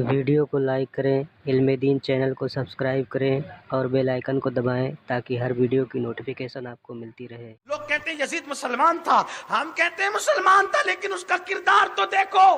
Video کو like کریں، علم دین چینل کو سبسکرائب کریں اور بیل آئیکن کو دبائیں تاکہ ہر ویڈیو کی نوٹیفیکیشن آپ کو ملتی رہے۔ لوگ کہتے ہیں یزید مسلمان تھا، ہم کہتے ہیں مسلمان تھا، لیکن اس کا کردار تو دیکھو۔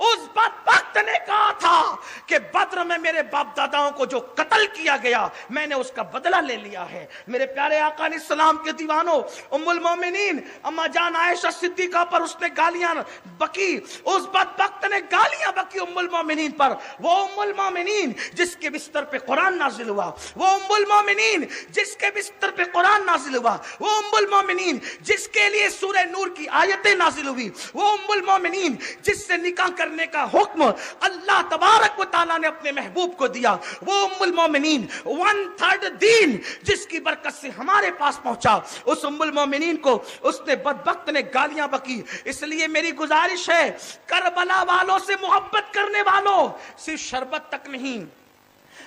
اس بدبخت نے کہا تھا کہ بدر میں میرے باپ داداؤں کو جو قتل کیا گیا میں نے اس کا بدلہ لے لیا ہے۔ میرے پیارے آقا علیہ السلام کے دیوانوں، ام المومنین اما جان عائشہ صدیقہ پر اس نے گالیاں بکی، اس بدبخت نے گالیاں بکی ام المومنین پر۔ وہ ام المومنین جس کے بستر پہ قرآن نازل ہوا، وہ ام المومنین جس کے بستر پہ قرآن نازل ہوا، وہ ام المومنین جس کے لیے سورہ نور کی آیتیں نازل ہوئی، وہ ام المومنین جس سے نکاح کرنے کا حکم اللہ تبارک و تعالیٰ نے اپنے محبوب کو دیا، وہ ام المومنین 1/3 دین جس کی برکت سے ہمارے پاس پہنچا، اس ام المومنین کو اس نے بدبخت نے گالیاں بکی۔ اس لیے میری گزارش ہے کربلا والوں سے محبت کرنے والوں، صرف شربت تک نہیں،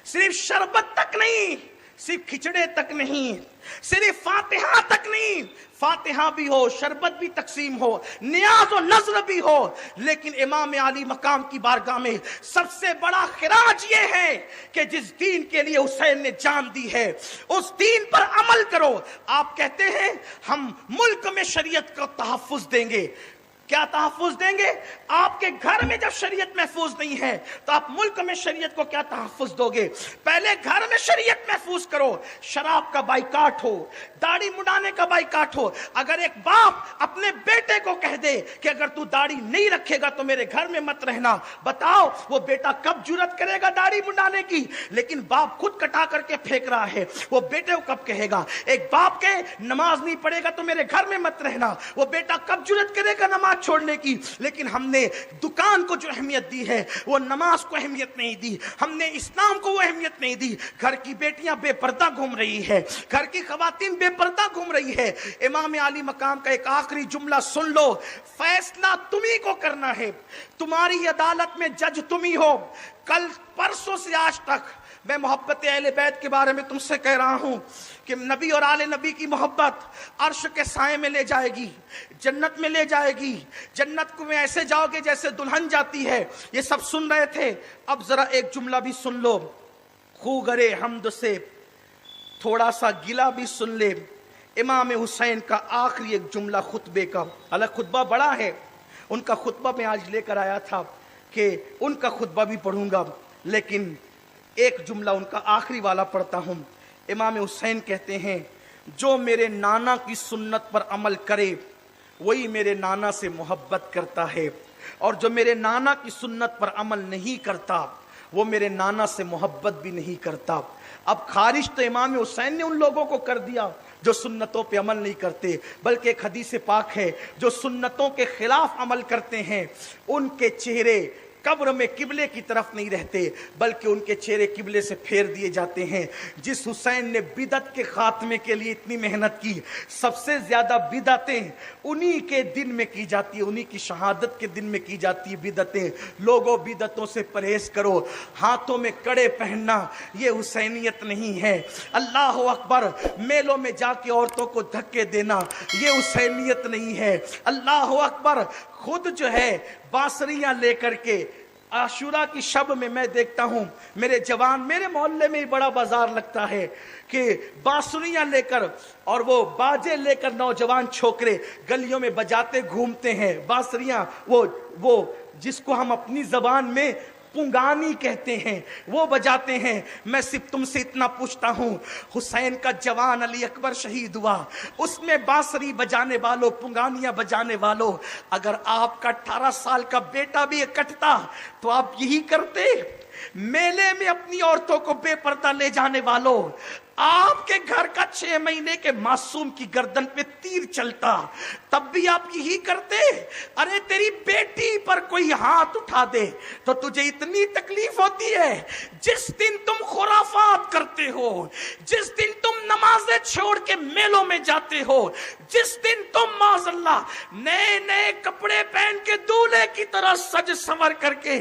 صرف شربت تک نہیں، صرف کھچڑے تک نہیں، صرف فاتحہ تک نہیں، فاتحہ بھی ہو، شربت بھی تقسیم ہو، نیاز و نذر بھی ہو، لیکن امام علی مقام کی بارگاہ میں سب سے بڑا خراج یہ ہے کہ جس دین کے لیے حسین نے جان دی ہے اس دین پر عمل کرو۔ آپ کہتے ہیں ہم ملک میں شریعت کا تحفظ دیں گے، کیا تحفظ دیں گے؟ آپ کے گھر میں جب شریعت محفوظ نہیں ہے تو آپ ملک میں شریعت کو کیا تحفظ دو گے؟ پہلے گھر میں شریعت محفوظ کرو۔ شراب کا بائیکاٹ ہو، داڑھی مڈانے کا بائیکاٹ ہو۔ اگر ایک باپ اپنے بیٹے کو کہہ دے کہ اگر تو داڑھی نہیں رکھے گا تو میرے گھر میں مت رہنا، بتاؤ وہ بیٹا کب جرات کرے گا داڑھی مڈانے کی؟ لیکن باپ خود کٹا کر کے پھینک رہا ہے، وہ بیٹے کو کب کہے گا؟ ایک باپ کہ نماز نہیں پڑھے گا تو میرے گھر میں مت رہنا، وہ بیٹا کب جرات کرے گا نماز چھوڑنے کی؟ لیکن ہم نے دکان کو جو اہمیت دی ہے وہ نماز کو اہمیت نہیں دی، ہم نے اسلام کو وہ اہمیت نہیں دی۔ گھر کی بیٹیاں بے پردہ گھوم رہی ہے، گھر کی خواتین بے پردہ گھوم رہی ہے۔ امام علی مقام کا ایک آخری جملہ سن لو، فیصلہ تمہیں کو کرنا ہے، تمہاری عدالت میں جج تمہیں ہو۔ کل پرسوں سے آج تک میں محبت اہل بیت کے بارے میں تم سے کہہ رہا ہوں کہ نبی اور آل نبی کی محبت عرش کے سائے میں لے جائے گی، جنت میں لے جائے گی۔ جنت کو میں ایسے جاؤ گے جیسے دلہن جاتی ہے۔ یہ سب سن رہے تھے، اب ذرا ایک جملہ بھی سن لو، خو گرے حمد سے تھوڑا سا گلا بھی سن لے۔ امام حسین کا آخری ایک جملہ خطبے کا، حالانکہ خطبہ بڑا ہے، ان کا خطبہ میں آج لے کر آیا تھا کہ ان کا خطبہ بھی پڑھوں گا، لیکن ایک جملہ ان کا آخری والا پڑھتا ہوں۔ امام حسین کہتے ہیں جو میرے نانا کی سنت پر عمل کرے وہی میرے نانا سے محبت کرتا ہے، اور جو میرے نانا کی سنت پر عمل نہیں کرتا وہ میرے نانا سے محبت بھی نہیں کرتا۔ اب خارج تو امام حسین نے ان لوگوں کو کر دیا جو سنتوں پہ عمل نہیں کرتے، بلکہ ایک حدیث پاک ہے جو سنتوں کے خلاف عمل کرتے ہیں ان کے چہرے قبر میں قبلے کی طرف نہیں رہتے بلکہ ان کے چہرے قبلے سے پھیر دیے جاتے ہیں۔ جس حسین نے بدعت کے خاتمے کے لیے اتنی محنت کی، سب سے زیادہ بدعتیں انہی کے دن میں کی جاتی ہیں، انہی کی شہادت کے دن میں کی جاتی ہیں بدعتیں۔ لوگوں بدعتوں سے پرہیز کرو۔ ہاتھوں میں کڑے پہننا یہ حسینیت نہیں ہے۔ اللہ اکبر، میلوں میں جا کے عورتوں کو دھکے دینا یہ حسینیت نہیں ہے۔ اللہ اکبر، خود جو ہے بانسریاں لے کر کے عاشورہ کی شب میں دیکھتا ہوں میرے جوان، میرے محلے میں ہی بڑا بازار لگتا ہے کہ بانسریاں لے کر اور وہ باجے لے کر نوجوان چھوکرے گلیوں میں بجاتے گھومتے ہیں بانسریاں، وہ جس کو ہم اپنی زبان میں پنگانی کہتے ہیں، وہ بجاتے ہیں۔ میں صرف تم سے اتنا پوچھتا ہوں، حسین کا جوان علی اکبر شہید ہوا، اس میں بانسری بجانے والوں، پنگانیاں بجانے والوں، اگر آپ کا 18 سال کا بیٹا بھی کٹتا تو آپ یہی کرتے؟ میلے میں اپنی عورتوں کو بے پردہ لے جانے والوں، آپ کے گھر کا 6 مہینے کے معصوم کی گردن پہ تیر چلتا تب بھی آپ یہی کرتے؟ ارے تیری بیٹی پر کوئی ہاتھ اٹھا دے تو تجھے اتنی تکلیف ہوتی ہے؟ جس دن تم خرافات کرتے ہو، جس دن تم نمازیں چھوڑ کے میلوں میں جاتے ہو، جس دن تم معاذ اللہ نئے نئے کپڑے پہن کے دولہے کی طرح سج سنور کر کے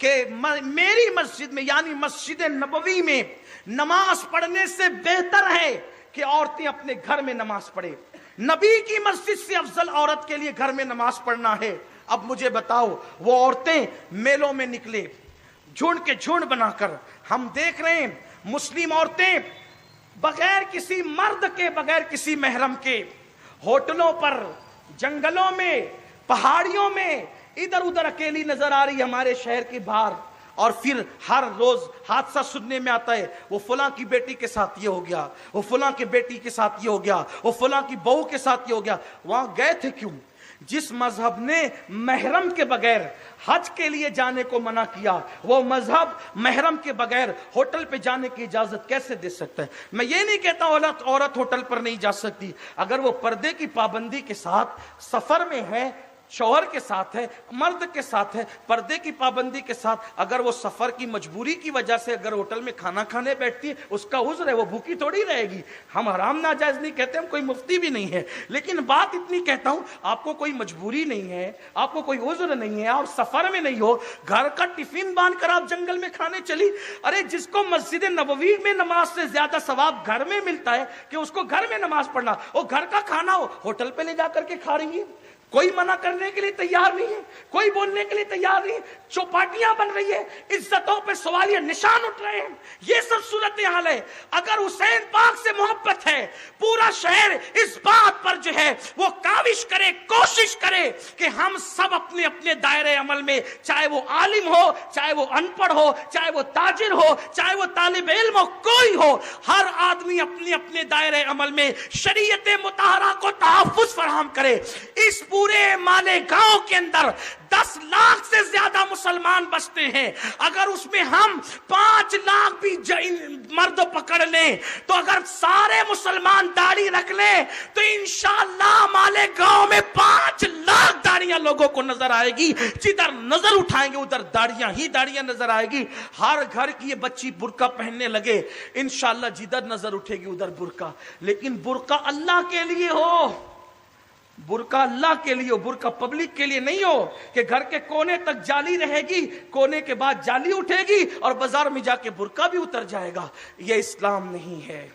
کہ میری مسجد میں یعنی مسجد نبوی میں نماز پڑھنے سے بہتر ہے کہ عورتیں اپنے گھر میں نماز پڑھیں. نبی کی مسجد سے افضل عورت کے لیے گھر میں نماز پڑھنا ہے. اب مجھے بتاؤ وہ عورتیں میلوں میں نکلے جھنڈ کے جھنڈ بنا کر. ہم دیکھ رہے ہیں مسلم عورتیں بغیر کسی مرد کے بغیر کسی محرم کے ہوٹلوں پر جنگلوں میں پہاڑیوں میں ادھر ادھر اکیلی نظر آ رہی ہمارے شہر کے باہر. اور پھر ہر روز حادثہ سننے میں آتا ہے وہ فلاں کی بیٹی کے ساتھ یہ ہو گیا, وہ فلاں کی بیٹی کے ساتھ یہ ہو گیا, وہ فلاں کی بہو کے ساتھ یہ ہو گیا. وہاں گئے تھے کیوں؟ جس مذہب نے محرم کے بغیر حج کے لیے جانے کو منع کیا وہ مذہب محرم کے بغیر ہوٹل پہ جانے کی اجازت کیسے دے سکتا ہے؟ میں یہ نہیں کہتا عورت ہوٹل پر نہیں جا سکتی. اگر وہ پردے کی پابندی کے ساتھ سفر میں ہے, شوہر کے ساتھ ہے, مرد کے ساتھ ہے, پردے کی پابندی کے ساتھ, اگر وہ سفر کی مجبوری کی وجہ سے اگر ہوٹل میں کھانا کھانے بیٹھتی ہے اس کا عذر ہے, وہ بھوکی تھوڑی رہے گی. ہم حرام ناجائز نہیں کہتے, ہم کوئی مفتی بھی نہیں ہے, لیکن بات اتنی کہتا ہوں آپ کو کوئی مجبوری نہیں ہے, آپ کو کوئی عذر نہیں ہے, آپ سفر میں نہیں ہو, گھر کا ٹفن باندھ کر آپ جنگل میں کھانے چلی. ارے جس کو مسجد نبوی میں نماز سے زیادہ ثواب گھر میں ملتا ہے کہ اس کو گھر میں نماز پڑھنا, وہ گھر کا کھانا ہو ہوٹل پہ لے جا کر کے کھا رہی ہے. کوئی منع کرنے کے لیے تیار نہیں ہے, کوئی بولنے کے لیے تیار نہیں, چوپاٹیاں بن رہی ہے, عزتوں پہ سوالیہ نشان اٹھ رہے ہیں. یہ سب صورتحال ہے. اگر حسین پاک سے محبت ہے پورا شہر اس بات پر جو ہے وہ کاوش کرے, کوشش کرے کہ ہم سب اپنے اپنے دائرے عمل میں, چاہے وہ عالم ہو, چاہے وہ ان پڑھ ہو, چاہے وہ تاجر ہو, چاہے وہ طالب علم ہو, کوئی ہو, ہر آدمی اپنے اپنے دائرے عمل میں شریعت مطہرہ کو تحفظ فراہم کرے. اس پورے مالیگاؤں کے اندر 10 لاکھ سے زیادہ مسلمان بستے ہیں. اگر اس میں ہم 5 لاکھ بھی مرد پکڑ لیں تو اگر سارے مسلمان داڑھی رکھ لیں تو انشاءاللہ مالیگاؤں میں 5 لاکھ داڑیاں لوگوں کو نظر آئے گی. جدھر نظر اٹھائیں گے ادھر داڑیاں ہی داڑیاں نظر آئے گی. ہر گھر کی یہ بچی برقع پہننے لگے, انشاءاللہ جدھر نظر اٹھے گی ادھر برقع. لیکن برقع اللہ کے لیے ہو, برقع اللہ کے لیے ہو, برقع پبلک کے لیے نہیں ہو کہ گھر کے کونے تک جالی رہے گی, کونے کے بعد جالی اٹھے گی اور بازار میں جا کے برقع بھی اتر جائے گا. یہ اسلام نہیں ہے.